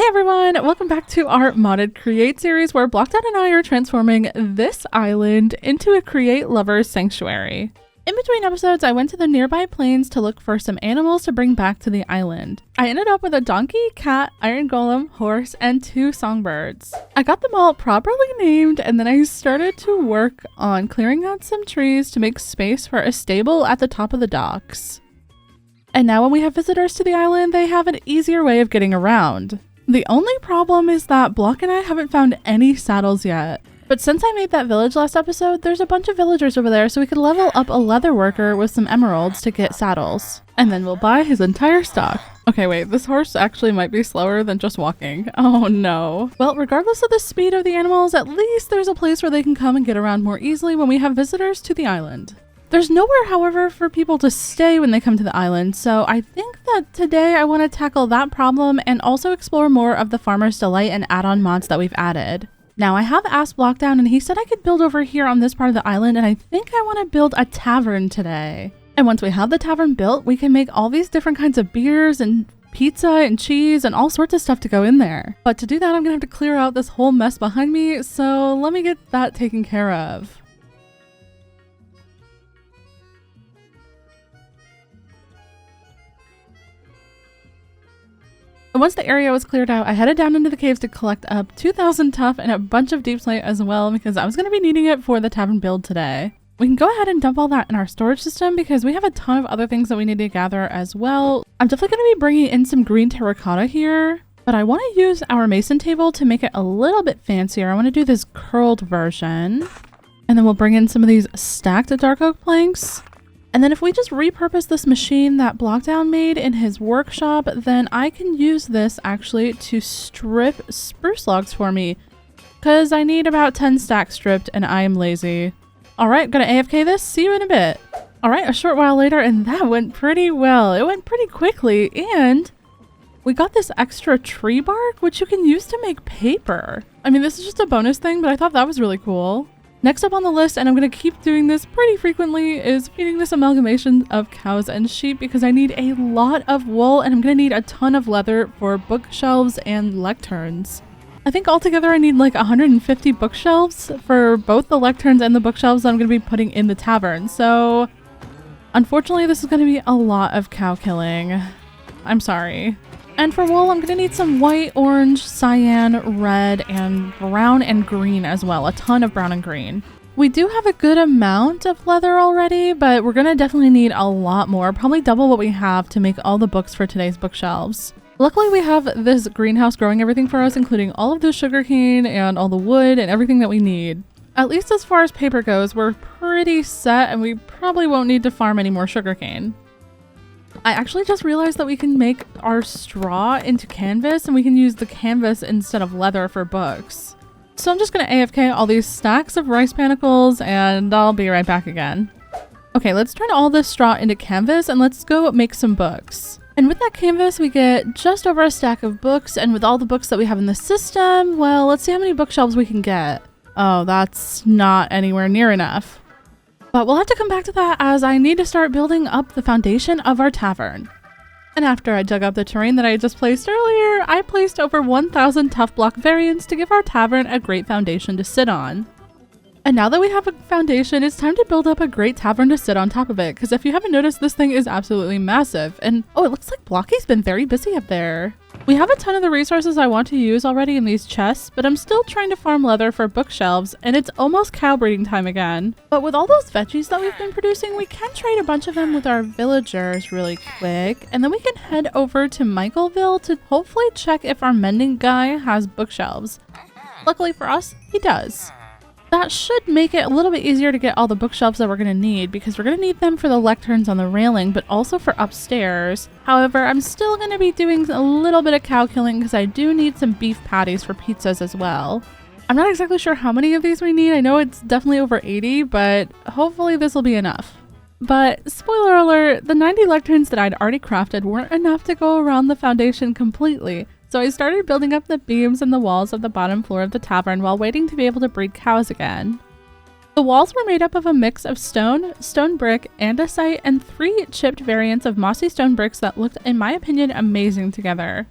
everyone, welcome back to our modded create series where Blockdown and I are transforming this island into a create lover's sanctuary. In between episodes, I went to the nearby plains to look for some animals to bring back to the island. I ended up with a donkey, cat, iron golem, horse, and 2 songbirds. I got them all properly named, and then I started to work on clearing out some trees to make space for a stable at the top of the docks. And now when we have visitors to the island, they have an easier way of getting around. The only problem is that Block and I haven't found any saddles yet. But since I made that village last episode, there's a bunch of villagers over there, so we could level up a leather worker with some emeralds to get saddles. And then we'll buy his entire stock. Okay, wait, this horse actually might be slower than just walking. Oh no. Well, regardless of the speed of the animals, at least there's a place where they can come and get around more easily when we have visitors to the island. There's nowhere, however, for people to stay when they come to the island, so I think that today I want to tackle that problem and also explore more of the Farmer's Delight and add-on mods that we've added. Now, I have asked Blockdown and he said I could build over here on this part of the island, and I think I want to build a tavern today. And once we have the tavern built, we can make all these different kinds of beers and pizza and cheese and all sorts of stuff to go in there. But to do that, I'm going to have to clear out this whole mess behind me, so let me get that taken care of. And once the area was cleared out, I headed down into the caves to collect up 2,000 tough and a bunch of deep slate as well, because I was going to be needing it for the tavern build today. We can go ahead and dump all that in our storage system because we have a ton of other things that we need to gather as well. I'm definitely going to be bringing in some green terracotta here, but I want to use our mason table to make it a little bit fancier. I want to do this curled version, and then we'll bring in some of these stacked dark oak planks. And then if we just repurpose this machine that Blockdown made in his workshop, then I can use this actually to strip spruce logs for me, because I need about 10 stacks stripped and I am lazy. Alright, gonna AFK this, see you in a bit. Alright, a short while later, and that went pretty well. It went pretty quickly, and we got this extra tree bark, which you can use to make paper. I mean, this is just a bonus thing, but I thought that was really cool. Next up on the list, and I'm going to keep doing this pretty frequently, is feeding this amalgamation of cows and sheep because I need a lot of wool and I'm going to need a ton of leather for bookshelves and lecterns. I think altogether I need like 150 bookshelves for both the lecterns and the bookshelves that I'm going to be putting in the tavern. So unfortunately, this is going to be a lot of cow killing. I'm sorry. And for wool, I'm going to need some white, orange, cyan, red, and brown and green as well. A ton of brown and green. We do have a good amount of leather already, but we're going to definitely need a lot more. Probably double what we have to make all the books for today's bookshelves. Luckily, we have this greenhouse growing everything for us, including all of the sugarcane and all the wood and everything that we need. At least as far as paper goes, we're pretty set and we probably won't need to farm any more sugarcane. I actually just realized that we can make our straw into canvas and we can use the canvas instead of leather for books. So I'm just going to AFK all these stacks of rice panicles and I'll be right back again. Okay, let's turn all this straw into canvas and let's go make some books. And with that canvas, we get just over a stack of books, and with all the books that we have in the system, well, let's see how many bookshelves we can get. Oh, that's not anywhere near enough. But we'll have to come back to that as I need to start building up the foundation of our tavern. And after I dug up the terrain that I just placed earlier, I placed over 1,000 tough block variants to give our tavern a great foundation to sit on. And now that we have a foundation, it's time to build up a great tavern to sit on top of it, because if you haven't noticed, this thing is absolutely massive. And oh, it looks like Blocky's been very busy up there. We have a ton of the resources I want to use already in these chests, but I'm still trying to farm leather for bookshelves, and it's almost cow breeding time again. But with all those veggies that we've been producing, we can trade a bunch of them with our villagers really quick, and then we can head over to Michaelville to hopefully check if our mending guy has bookshelves. Luckily for us, he does. That should make it a little bit easier to get all the bookshelves that we're going to need, because we're going to need them for the lecterns on the railing, but also for upstairs. However, I'm still going to be doing a little bit of cow killing because I do need some beef patties for pizzas as well. I'm not exactly sure how many of these we need. I know it's definitely over 80, but hopefully this will be enough. But spoiler alert, the 90 lecterns that I'd already crafted weren't enough to go around the foundation completely. So I started building up the beams and the walls of the bottom floor of the tavern while waiting to be able to breed cows again. The walls were made up of a mix of stone, stone brick, andesite, and 3 chipped variants of mossy stone bricks that looked, in my opinion, amazing together.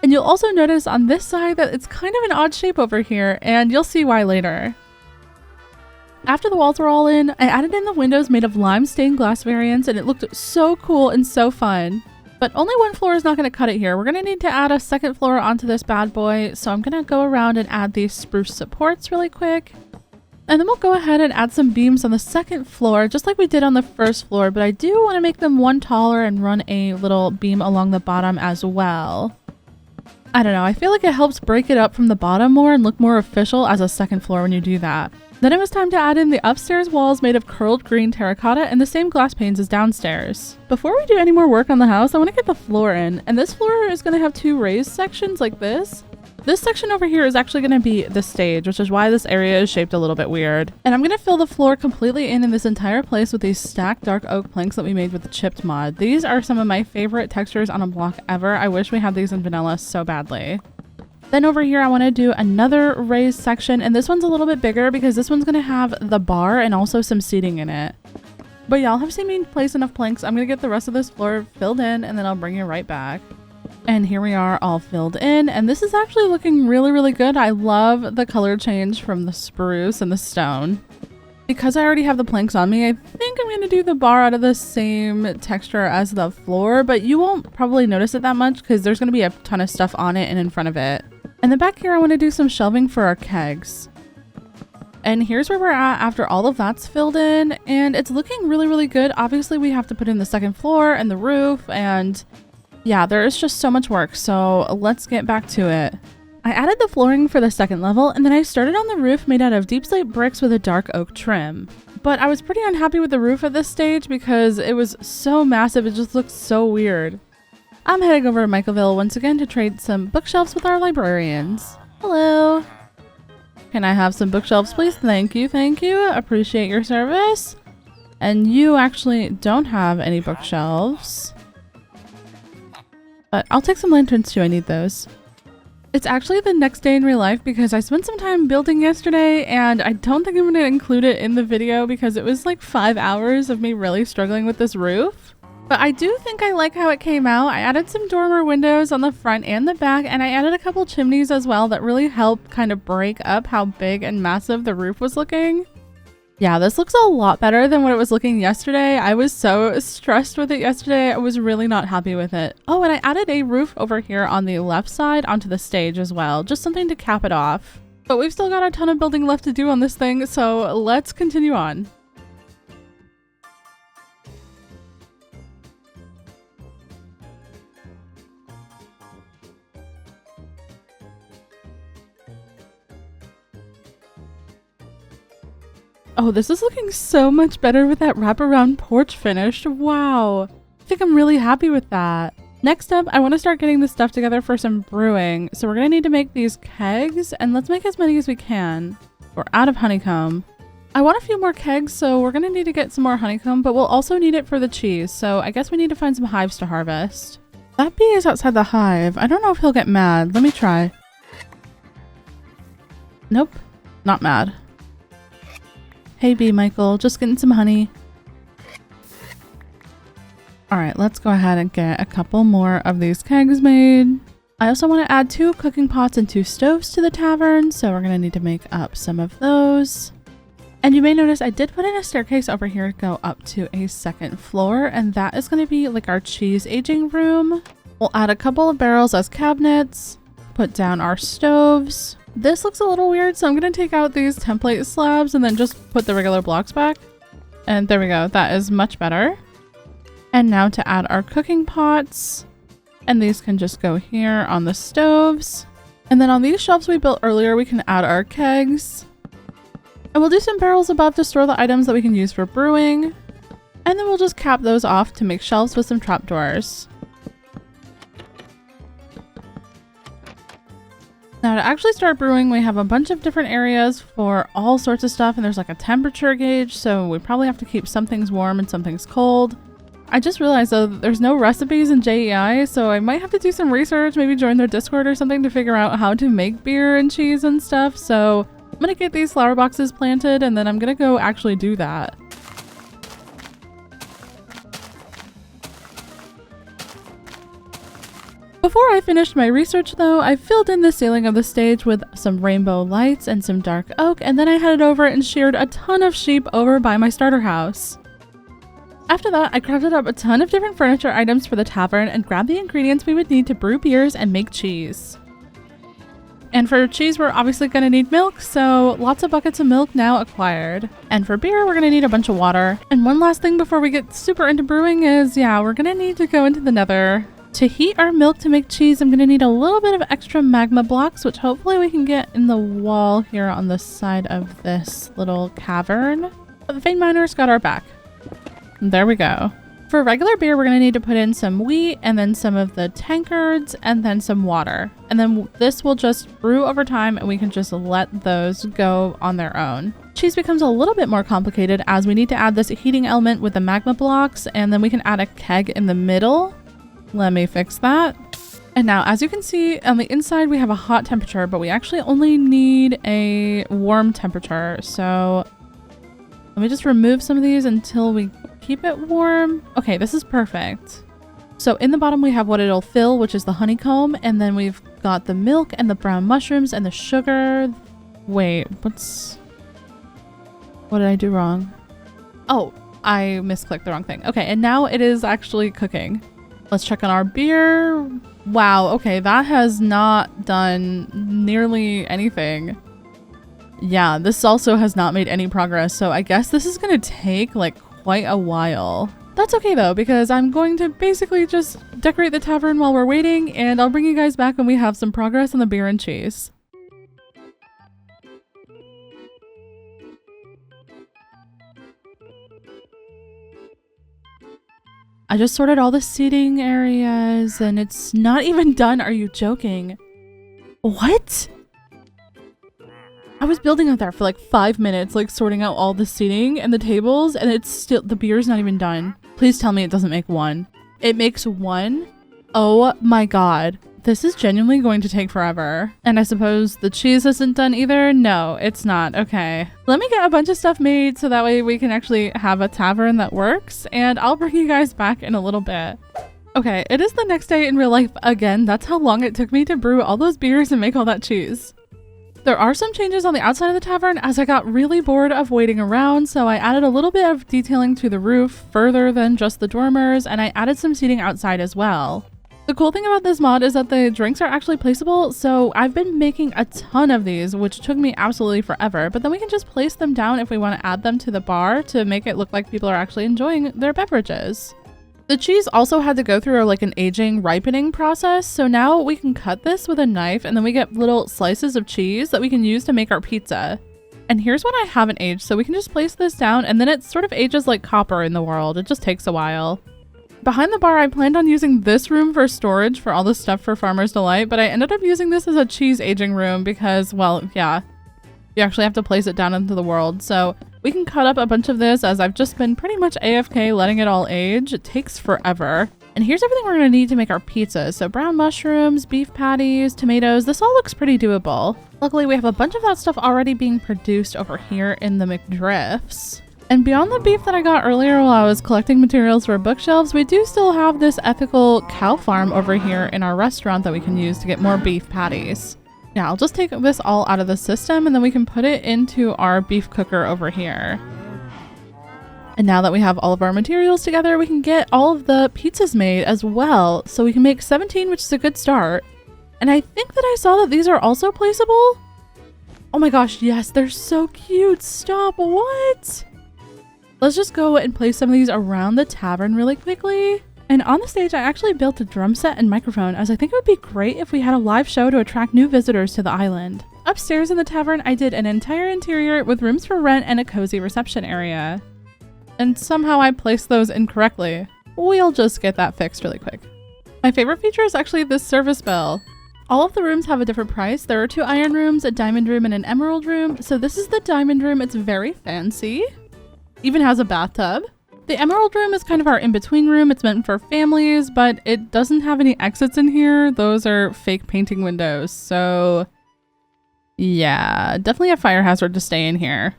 And you'll also notice on this side that it's kind of an odd shape over here, and you'll see why later. After the walls were all in, I added in the windows made of lime stained glass variants, and it looked so cool and so fun. But only one floor is not going to cut it here. We're going to need to add a second floor onto this bad boy, so I'm going to go around and add these spruce supports really quick. And then we'll go ahead and add some beams on the second floor, just like we did on the first floor, but I do want to make them one taller and run a little beam along the bottom as well. I don't know, I feel like it helps break it up from the bottom more and look more official as a second floor when you do that. Then it was time to add in the upstairs walls made of curled green terracotta and the same glass panes as downstairs. Before we do any more work on the house, I want to get the floor in, and this floor is going to have two raised sections like this. This section over here is actually going to be the stage, which is why this area is shaped a little bit weird. And I'm going to fill the floor completely in this entire place with these stacked dark oak planks that we made with the chipped mod. These are some of my favorite textures on a block ever. I wish we had these in vanilla so badly. Then over here, I want to do another raised section, and this one's a little bit bigger because this one's going to have the bar and also some seating in it. But y'all have seen me place enough planks. I'm going to get the rest of this floor filled in, and then I'll bring you right back. And here we are all filled in, and this is actually looking really, really good. I love the color change from the spruce and the stone. Because I already have the planks on me, I think I'm going to do the bar out of the same texture as the floor, but you won't probably notice it that much because there's going to be a ton of stuff on it and in front of it. And then back here, I want to do some shelving for our kegs. And here's where we're at after all of that's filled in, and it's looking really, really good. Obviously, we have to put in the second floor and the roof, and yeah, there is just so much work, so let's get back to it. I added the flooring for the second level, and then I started on the roof made out of deep slate bricks with a dark oak trim. But I was pretty unhappy with the roof at this stage because it was so massive, it just looked so weird. I'm heading over to Michaelville once again to trade some bookshelves with our librarians. Hello! Can I have some bookshelves, please? Thank you, thank you. Appreciate your service. And you actually don't have any bookshelves. But I'll take some lanterns too, I need those. It's actually the next day in real life because I spent some time building yesterday, and I don't think I'm going to include it in the video because it was like 5 hours of me really struggling with this roof. But I do think I like how it came out. I added some dormer windows on the front and the back, and I added a couple chimneys as well that really helped kind of break up how big and massive the roof was looking. Yeah, this looks a lot better than what it was looking yesterday. I was so stressed with it yesterday. I was really not happy with it. Oh, and I added a roof over here on the left side onto the stage as well. Just something to cap it off. But we've still got a ton of building left to do on this thing, so let's continue on. Oh, this is looking so much better with that wraparound porch finish. Wow. I think I'm really happy with that. Next up, I want to start getting this stuff together for some brewing. So we're going to need to make these kegs, and let's make as many as we can. We're out of honeycomb. I want a few more kegs, so we're going to need to get some more honeycomb, but we'll also need it for the cheese. So I guess we need to find some hives to harvest. That bee is outside the hive. I don't know if he'll get mad. Let me try. Nope, not mad. Hey bee Michael, just getting some honey. Alright, let's go ahead and get a couple more of these kegs made. I also want to add 2 cooking pots and 2 stoves to the tavern, so we're going to need to make up some of those. And you may notice I did put in a staircase over here to go up to a second floor, and that is going to be like our cheese aging room. We'll add a couple of barrels as cabinets, put down our stoves. This looks a little weird, so I'm going to take out these template slabs and then just put the regular blocks back. And there we go. That is much better. And now to add our cooking pots. And these can just go here on the stoves. And then on these shelves we built earlier, we can add our kegs. And we'll do some barrels above to store the items that we can use for brewing. And then we'll just cap those off to make shelves with some trapdoors. Now to actually start brewing, we have a bunch of different areas for all sorts of stuff, and there's like a temperature gauge, so we probably have to keep some things warm and some things cold. I just realized though that there's no recipes in JEI, so I might have to do some research, maybe join their Discord or something to figure out how to make beer and cheese and stuff. So I'm gonna get these flower boxes planted, and then I'm gonna go actually do that. Before I finished my research though, I filled in the ceiling of the stage with some rainbow lights and some dark oak, and then I headed over and sheared a ton of sheep over by my starter house. After that, I crafted up a ton of different furniture items for the tavern and grabbed the ingredients we would need to brew beers and make cheese. And for cheese, we're obviously going to need milk, so lots of buckets of milk now acquired. And for beer, we're going to need a bunch of water. And one last thing before we get super into brewing is, we're going to need to go into the nether. To heat our milk to make cheese, I'm going to need a little bit of extra magma blocks, which hopefully we can get in the wall here on the side of this little cavern. But the vein miners got our back. There we go. For regular beer, we're going to need to put in some wheat and then some of the tankards and then some water. And then this will just brew over time and we can just let those go on their own. Cheese becomes a little bit more complicated as we need to add this heating element with the magma blocks, and then we can add a keg in the middle. Let me fix that. And now, as you can see, on the inside we have a hot temperature, but we actually only need a warm temperature. So let me just remove some of these until we keep it warm. Okay, this is perfect. So in the bottom we have what it'll fill, which is the honeycomb, and then we've got the milk and the brown mushrooms and the sugar. Wait, what did I do wrong? Oh, I misclicked the wrong thing. Okay, and now it is actually cooking. Let's check on our beer. Wow, okay, that has not done nearly anything. Yeah, this also has not made any progress, so I guess this is gonna take like quite a while. That's okay though, because I'm going to basically just decorate the tavern while we're waiting, and I'll bring you guys back when we have some progress on the beer and cheese. I just sorted all the seating areas and it's not even done. Are you joking? What? I was building out there for like 5 minutes, like sorting out all the seating and the tables, and it's still, the beer's not even done. Please tell me it doesn't make one. It makes one? Oh my god. This is genuinely going to take forever. And I suppose the cheese isn't done either? No, it's not. Okay. Let me get a bunch of stuff made so that way we can actually have a tavern that works, and I'll bring you guys back in a little bit. Okay, it is the next day in real life again. That's how long it took me to brew all those beers and make all that cheese. There are some changes on the outside of the tavern as I got really bored of waiting around, so I added a little bit of detailing to the roof further than just the dormers, and I added some seating outside as well. The cool thing about this mod is that the drinks are actually placeable, so I've been making a ton of these, which took me absolutely forever, but then we can just place them down if we want to add them to the bar to make it look like people are actually enjoying their beverages. The cheese also had to go through like an aging ripening process, so now we can cut this with a knife and then we get little slices of cheese that we can use to make our pizza. And here's what I haven't aged, so we can just place this down and then it sort of ages like copper in the world. It just takes a while. Behind the bar, I planned on using this room for storage for all the stuff for Farmer's Delight, but I ended up using this as a cheese aging room because, well, yeah, you actually have to place it down into the world. So we can cut up a bunch of this as I've just been pretty much AFK letting it all age. It takes forever. And here's everything we're going to need to make our pizza. So brown mushrooms, beef patties, tomatoes. This all looks pretty doable. Luckily, we have a bunch of that stuff already being produced over here in the McDrifts. And beyond the beef that I got earlier while I was collecting materials for bookshelves, we do still have this ethical cow farm over here in our restaurant that we can use to get more beef patties. Yeah, I'll just take this all out of the system and then we can put it into our beef cooker over here. And now that we have all of our materials together, we can get all of the pizzas made as well. So we can make 17, which is a good start. And I think that I saw that these are also placeable. Oh my gosh, yes, they're so cute. Stop, what? Let's just go and place some of these around the tavern really quickly. And on the stage, I actually built a drum set and microphone as I think it would be great if we had a live show to attract new visitors to the island. Upstairs in the tavern, I did an entire interior with rooms for rent and a cozy reception area. And somehow I placed those incorrectly. We'll just get that fixed really quick. My favorite feature is actually this service bell. All of the rooms have a different price. There are 2 iron rooms, a diamond room, and an emerald room. So this is the diamond room. It's very fancy. Even has a bathtub. The emerald room is kind of our in-between room. It's meant for families, but it doesn't have any exits in here. Those are fake painting windows. So yeah, definitely a fire hazard to stay in here.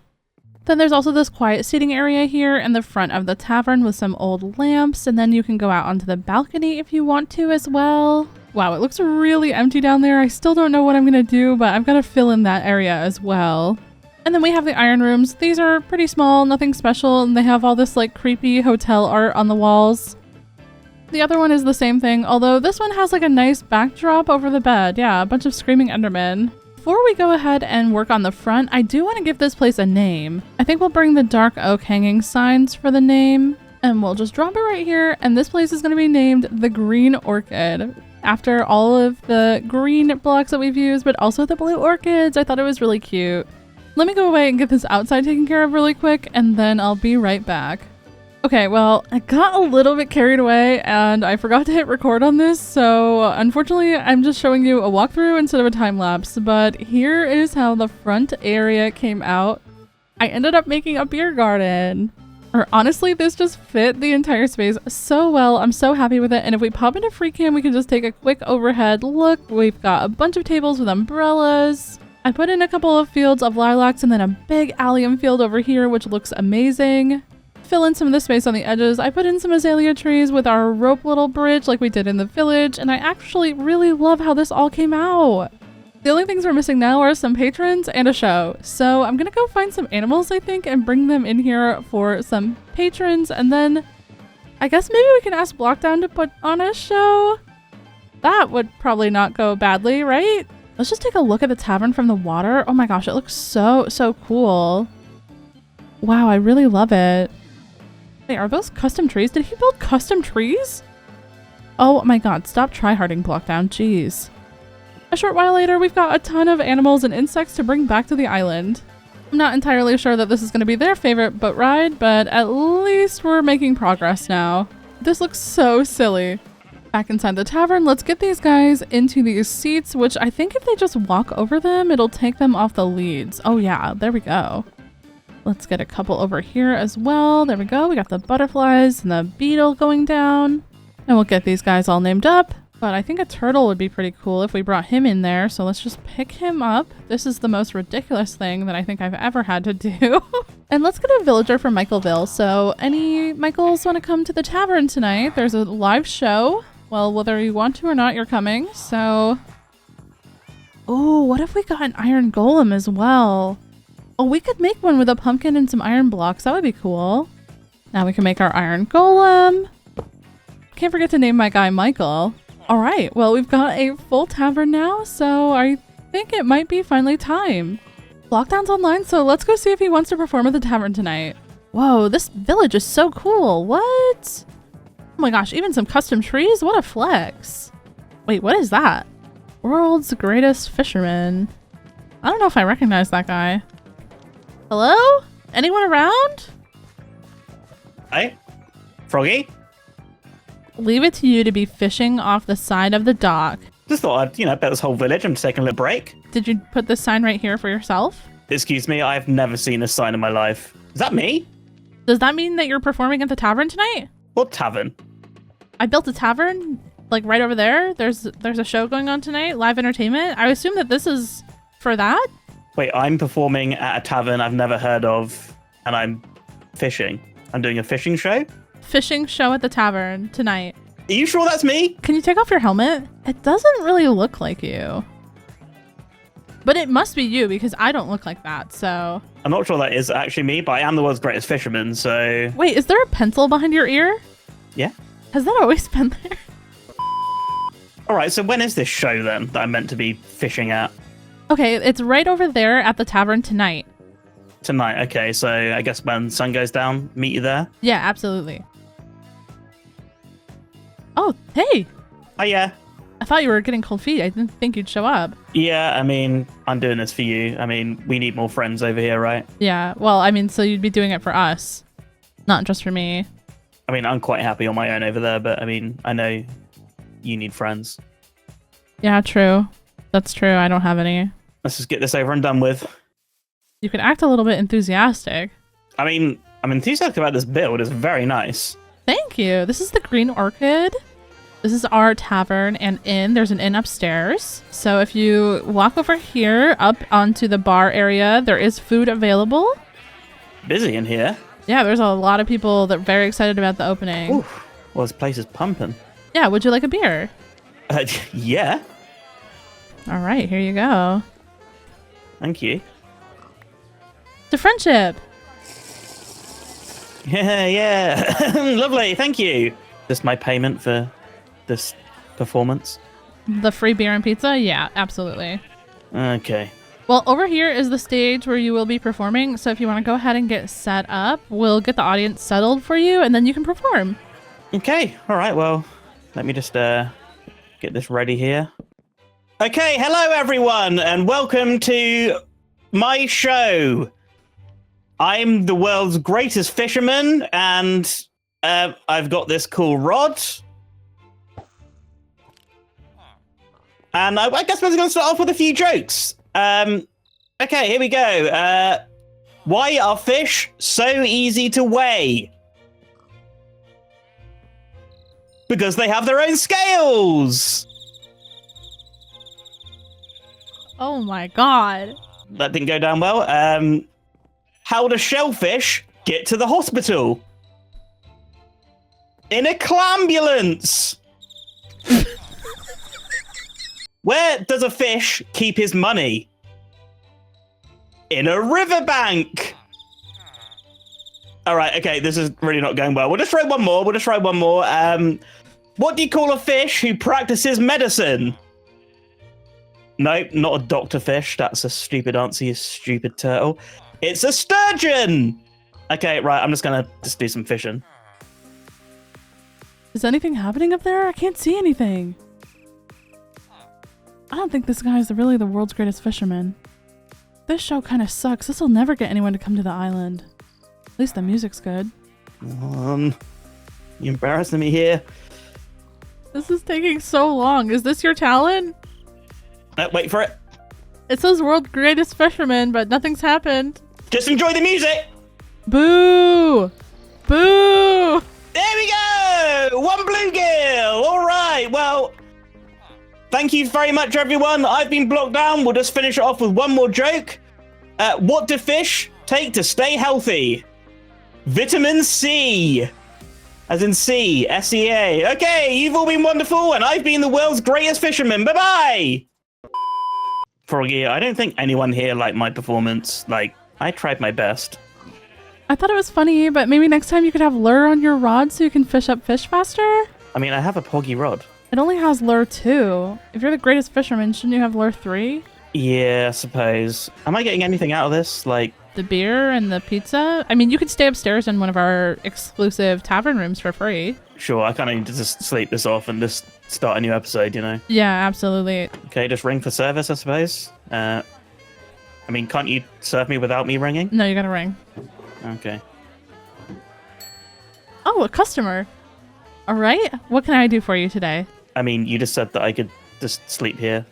Then there's also this quiet seating area here in the front of the tavern with some old lamps, and then you can go out onto the balcony if you want to as well. Wow, it looks really empty down there. I still don't know what I'm gonna do, but I've got to fill in that area as well. And then we have the iron rooms. These are pretty small, nothing special, and they have all this like creepy hotel art on the walls. The other one is the same thing, although this one has like a nice backdrop over the bed. Yeah, a bunch of screaming Endermen. Before we go ahead and work on the front, I do want to give this place a name. I think we'll bring the dark oak hanging signs for the name, and we'll just drop it right here, and this place is going to be named the Green Orchid, after all of the green blocks that we've used, but also the blue orchids. I thought it was really cute. Let me go away and get this outside taken care of really quick, and then I'll be right back. Okay, well, I got a little bit carried away and I forgot to hit record on this, so unfortunately I'm just showing you a walkthrough instead of a time lapse, but here is how the front area came out. I ended up making a beer garden. Or honestly, this just fit the entire space so well. I'm so happy with it, and if we pop into free cam, we can just take a quick overhead look. We've got a bunch of tables with umbrellas. I put in a couple of fields of lilacs and then a big allium field over here, which looks amazing. Fill in some of the space on the edges. I put in some azalea trees with our rope little bridge like we did in the village, and I actually really love how this all came out. The only things we're missing now are some patrons and a show. So I'm gonna go find some animals, I think, and bring them in here for some patrons, and then I guess maybe we can ask Blockdown to put on a show. That would probably not go badly, right? Let's just take a look at the tavern from the water. Oh my gosh, it looks so cool. Wow, I really love it. Wait, are those custom trees? Did he build custom trees? Oh my god, stop tryharding, Blockdown, jeez. A short while later, we've got a ton of animals and insects to bring back to the island. I'm not entirely sure that this is going to be their favorite boat ride, but at least we're making progress now. This looks so silly. Back inside the tavern, let's get these guys into these seats, which I think if they just walk over them, it'll take them off the leads. Oh yeah, there we go. Let's get a couple over here as well. There we go. We got the butterflies and the beetle going down. And we'll get these guys all named up. But I think a turtle would be pretty cool if we brought him in there. So let's just pick him up. This is the most ridiculous thing that I think I've ever had to do. And let's get a villager from Michaelville. So any Michaels want to come to the tavern tonight? There's a live show. Well, whether you want to or not, you're coming. So, oh, what if we got an iron golem as well? Oh, we could make one with a pumpkin and some iron blocks. That would be cool. Now we can make our iron golem. Can't forget to name my guy Michael. All right, well, we've got a full tavern now, so I think it might be finally time. Blockdown's online, so let's go see if he wants to perform at the tavern tonight. Whoa, this village is so cool. What? Oh my gosh, even some custom trees? What a flex. Wait, what is that? World's greatest fisherman. I don't know if I recognize that guy. Hello? Anyone around? Hi, Froggy. Leave it to you to be fishing off the side of the dock. Just thought I'd, bet this whole village. I'm just taking a little break. Did you put this sign right here for yourself? Excuse me, I've never seen this sign in my life. Is that me? Does that mean that you're performing at the tavern tonight? What tavern? I built a tavern, like right over there. There's a show going on tonight, live entertainment. I assume that this is for that? Wait, I'm performing at a tavern I've never heard of, and I'm fishing. I'm doing a fishing show? Fishing show at the tavern tonight. Are you sure that's me? Can you take off your helmet? It doesn't really look like you. But it must be you because I don't look like that, so... I'm not sure that is actually me, but I am the world's greatest fisherman, so... Wait, is there a pencil behind your ear? Yeah. Has that always been there? Alright, so when is this show then that I'm meant to be fishing at? Okay, it's right over there at the tavern tonight. Tonight, okay, so I guess when sun goes down, meet you there? Yeah, absolutely. Oh, hey! Oh, yeah. I thought you were getting cold feet. I didn't think you'd show up. Yeah, I mean, I'm doing this for you. I mean, we need more friends over here, right? Yeah, well, I mean, so you'd be doing it for us, not just for me. I mean, I'm quite happy on my own over there, but I mean, I know you need friends. Yeah, true. That's true. I don't have any. Let's just get this over and done with. You can act a little bit enthusiastic. I mean, I'm enthusiastic about this build. It's very nice. Thank you. This is the Green Orchid. This is our tavern and inn. There's an inn upstairs. So if you walk over here up onto the bar area, there is food available. Busy in here. Yeah, there's a lot of people that are very excited about the opening. Oof. Well, this place is pumping. Yeah, would you like a beer? Yeah. All right, here you go. Thank you. To friendship. Yeah. Lovely. Thank you. This my payment for this performance. The free beer and pizza? Yeah, absolutely. Okay. Well, over here is the stage where you will be performing. So if you want to go ahead and get set up, we'll get the audience settled for you and then you can perform. Okay. All right. Well, let me just get this ready here. Okay. Hello, everyone, and welcome to my show. I'm the world's greatest fisherman, and I've got this cool rod. And I guess we're going to start off with a few jokes. Okay, here we go. Why are fish so easy to weigh? Because they have their own scales. Oh my god. That didn't go down well. How do shellfish get to the hospital? In a clambulance. Where does a fish keep his money? In a riverbank. All right, okay, this is really not going well. We'll just try one more. What do you call a fish who practices medicine? Nope, not a doctor fish. That's a stupid answer, you stupid turtle. It's a sturgeon. Okay, right, I'm just gonna do some fishing. Is anything happening up there? I can't see anything. I don't think this guy is really the world's greatest fisherman. This show kind of sucks. This will never get anyone to come to the island. At least the music's good. You embarrassing me here. This is taking so long. Is this your talent? Wait for it. It says world's greatest fisherman, but nothing's happened. Just enjoy the music. Boo! Boo! There we go! One bluegill! All right, well, thank you very much, everyone. I've been Blockdown. We'll just finish it off with one more joke. What do fish take to stay healthy? Vitamin C. As in C, S-E-A. Okay, you've all been wonderful, and I've been the world's greatest fisherman. Bye-bye! Froggy, I don't think anyone here liked my performance. Like, I tried my best. I thought it was funny, but maybe next time you could have lure on your rod so you can fish up fish faster? I mean, I have a poggy rod. It only has lure 2. If you're the greatest fisherman, shouldn't you have lure 3? Yeah, I suppose. Am I getting anything out of this? Like, the beer and the pizza? I mean, you could stay upstairs in one of our exclusive tavern rooms for free. Sure, I kind of need to just sleep this off and just start a new episode, you know? Yeah, absolutely. Okay, just ring for service, I suppose. I mean, can't you serve me without me ringing? No, you gotta ring. Okay. Oh, a customer. All right. What can I do for you today? I mean, you just said that I could just sleep here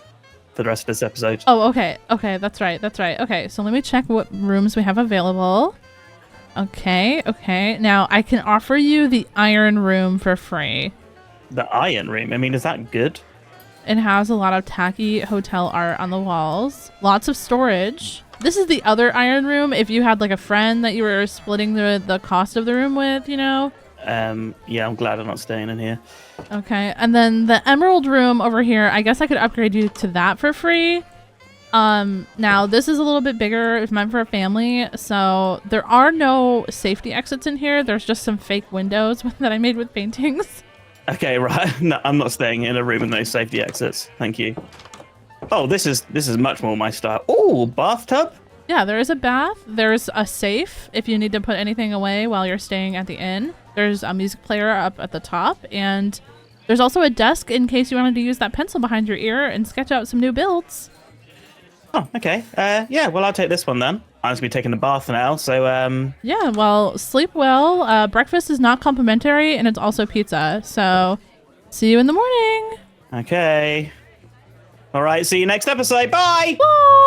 for the rest of this episode. Oh, okay. Okay, that's right. That's right. Okay, so let me check what rooms we have available. Okay, okay. Now, I can offer you the iron room for free. The iron room? I mean, is that good? It has a lot of tacky hotel art on the walls. Lots of storage. This is the other iron room if you had like a friend that you were splitting the cost of the room with, you know? Yeah, I'm glad I'm not staying in here. Okay, and then the emerald room over here, I guess I could upgrade you to that for free. Now this is a little bit bigger. It's meant for a family, so there are no safety exits in here. There's just some fake windows that I made with paintings. Okay, right. No, I'm not staying in a room with no safety exits. Thank you. Oh, this is much more my style. Oh, bathtub? Yeah, there is a bath. There's a safe if you need to put anything away while you're staying at the inn. There's a music player up at the top, and there's also a desk in case you wanted to use that pencil behind your ear and sketch out some new builds. Oh, okay. Yeah, well, I'll take this one then. I'm just going to be taking a bath now, so, Yeah, well, sleep well. Breakfast is not complimentary, and it's also pizza, so see you in the morning. Okay. All right, see you next episode. Bye! Bye!